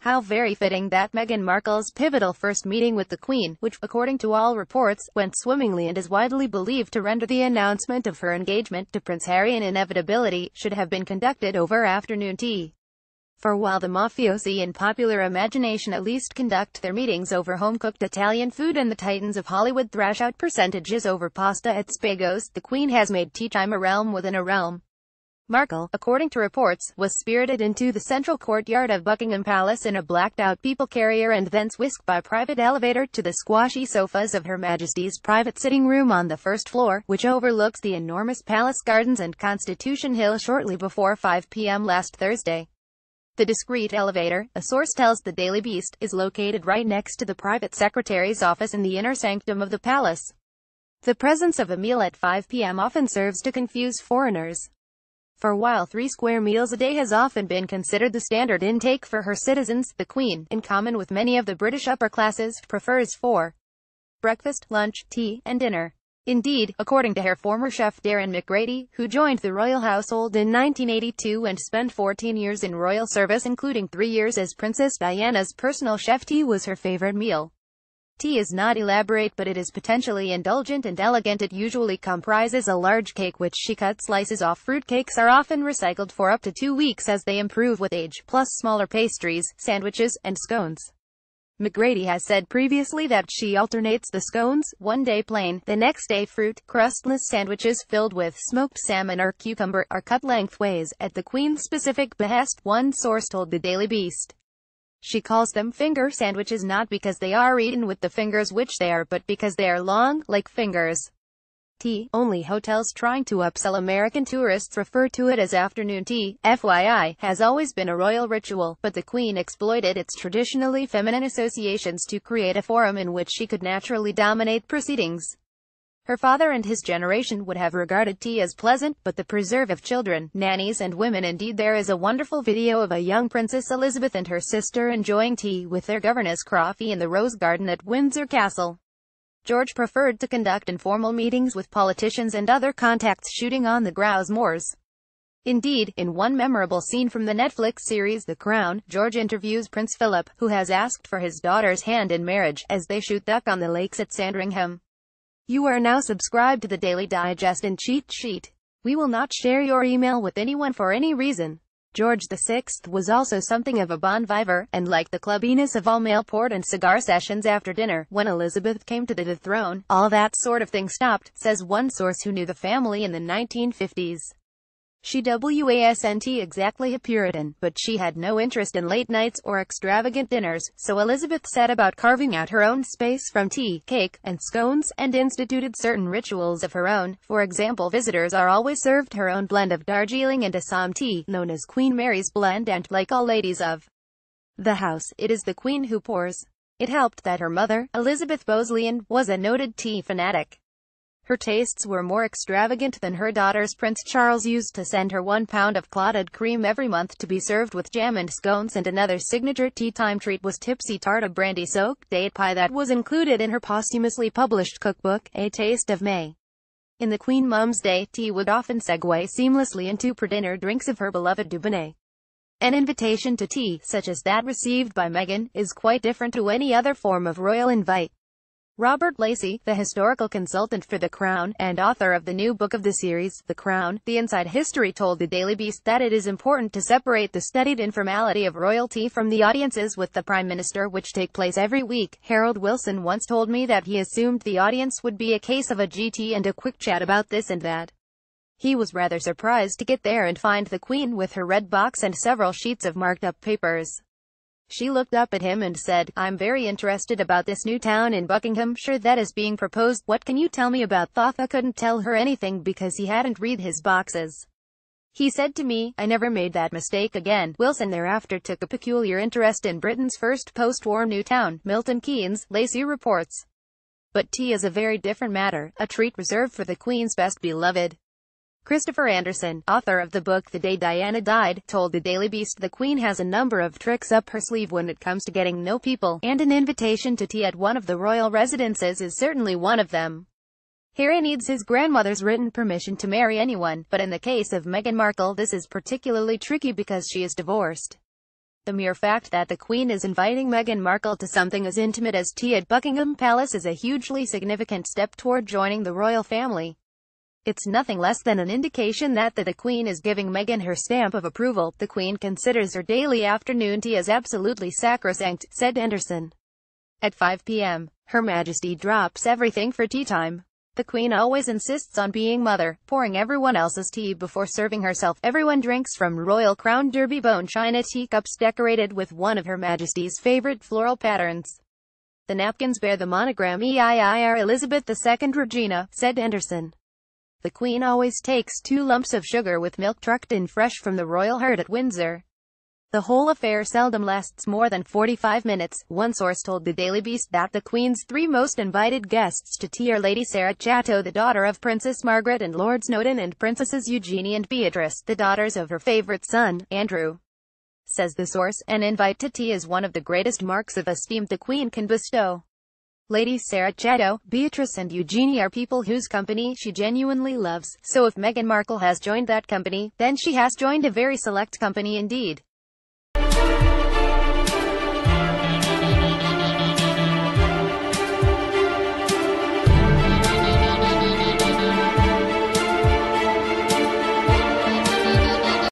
How very fitting that Meghan Markle's pivotal first meeting with the Queen, which, according to all reports, went swimmingly and is widely believed to render the announcement of her engagement to Prince Harry an inevitability, should have been conducted over afternoon tea. For while the mafiosi in popular imagination at least conduct their meetings over home-cooked Italian food and the titans of Hollywood thrash out percentages over pasta at Spagos, the Queen has made tea time a realm within a realm. Markle, according to reports, was spirited into the central courtyard of Buckingham Palace in a blacked-out people carrier and thence whisked by private elevator to the squashy sofas of Her Majesty's private sitting room on the first floor, which overlooks the enormous palace gardens and Constitution Hill shortly before 5 p.m. last Thursday. The discreet elevator, a source tells the Daily Beast, is located right next to the private secretary's office in the inner sanctum of the palace. The presence of a meal at 5 p.m. often serves to confuse foreigners. For while 3 square meals a day has often been considered the standard intake for her citizens, the Queen, in common with many of the British upper classes, prefers 4: breakfast, lunch, tea, and dinner. Indeed, according to her former chef Darren McGrady, who joined the royal household in 1982 and spent 14 years in royal service including 3 years as Princess Diana's personal chef, tea was her favorite meal. Tea is not elaborate, but it is potentially indulgent and elegant. It usually comprises a large cake which she cuts slices off. Fruit cakes are often recycled for up to 2 weeks as they improve with age, plus smaller pastries, sandwiches, and scones. McGrady has said previously that she alternates the scones, one day plain, the next day fruit. Crustless sandwiches filled with smoked salmon or cucumber are cut lengthways, at the Queen's specific behest, one source told the Daily Beast. She calls them finger sandwiches not because they are eaten with the fingers which they are, but because they are long, like fingers. Tea. Only hotels trying to upsell American tourists refer to it as afternoon tea. FYI, has always been a royal ritual, but the Queen exploited its traditionally feminine associations to create a forum in which she could naturally dominate proceedings. Her father and his generation would have regarded tea as pleasant, but the preserve of children, nannies and women. Indeed, there is a wonderful video of a young Princess Elizabeth and her sister enjoying tea with their governess Croffy in the Rose Garden at Windsor Castle. George preferred to conduct informal meetings with politicians and other contacts shooting on the Grouse Moors. Indeed, in one memorable scene from the Netflix series The Crown, George interviews Prince Philip, who has asked for his daughter's hand in marriage, as they shoot duck on the lakes at Sandringham. You are now subscribed to the Daily Digest and Cheat Sheet. We will not share your email with anyone for any reason. George VI was also something of a bon vivant, and liked the clubbiness of all-male port and cigar sessions after dinner. When Elizabeth came to the throne, all that sort of thing stopped, says one source who knew the family in the 1950s. She wasn't exactly a Puritan, but she had no interest in late nights or extravagant dinners, so Elizabeth set about carving out her own space from tea, cake, and scones, and instituted certain rituals of her own. For example, visitors are always served her own blend of Darjeeling and Assam tea, known as Queen Mary's blend, and, like all ladies of the house, it is the Queen who pours. It helped that her mother, Elizabeth Bosleyan, was a noted tea fanatic. Her tastes were more extravagant than her daughter's. Prince Charles used to send her 1 pound of clotted cream every month to be served with jam and scones, and another signature tea time treat was tipsy tart, a brandy-soaked date pie that was included in her posthumously published cookbook, A Taste of May. In the Queen Mum's day, tea would often segue seamlessly into pre-dinner drinks of her beloved Dubonnet. An invitation to tea, such as that received by Meghan, is quite different to any other form of royal invite. Robert Lacey, the historical consultant for The Crown, and author of the new book of the series, The Crown, The Inside History, told the Daily Beast that it is important to separate the studied informality of royalty from the audiences with the Prime Minister, which take place every week. Harold Wilson once told me that he assumed the audience would be a case of a GT and a quick chat about this and that. He was rather surprised to get there and find the Queen with her red box and several sheets of marked-up papers. She looked up at him and said, "I'm very interested about this new town in Buckinghamshire that is being proposed. What can you tell me about?" Thotha couldn't tell her anything because he hadn't read his boxes. He said to me, "I never made that mistake again." Wilson thereafter took a peculiar interest in Britain's first post-war new town, Milton Keynes, Lacey reports. But tea is a very different matter, a treat reserved for the Queen's best beloved. Christopher Anderson, author of the book The Day Diana Died, told the Daily Beast the Queen has a number of tricks up her sleeve when it comes to getting know people, and an invitation to tea at one of the royal residences is certainly one of them. Harry needs his grandmother's written permission to marry anyone, but in the case of Meghan Markle this is particularly tricky because she is divorced. The mere fact that the Queen is inviting Meghan Markle to something as intimate as tea at Buckingham Palace is a hugely significant step toward joining the royal family. It's nothing less than an indication that the Queen is giving Meghan her stamp of approval. The Queen considers her daily afternoon tea as absolutely sacrosanct, said Anderson. At 5 p.m., Her Majesty drops everything for tea time. The Queen always insists on being mother, pouring everyone else's tea before serving herself. Everyone drinks from Royal Crown Derby bone china teacups decorated with one of Her Majesty's favorite floral patterns. The napkins bear the monogram EIIR Elizabeth II Regina, said Anderson. The Queen always takes 2 lumps of sugar with milk trucked in fresh from the royal herd at Windsor. The whole affair seldom lasts more than 45 minutes. One source told the Daily Beast that the Queen's 3 most invited guests to tea are Lady Sarah Chatto, the daughter of Princess Margaret and Lord Snowdon, and Princesses Eugenie and Beatrice, the daughters of her favorite son, Andrew. Says the source, an invite to tea is one of the greatest marks of esteem the Queen can bestow. Lady Sarah Chatto, Beatrice and Eugenie are people whose company she genuinely loves, so if Meghan Markle has joined that company, then she has joined a very select company indeed.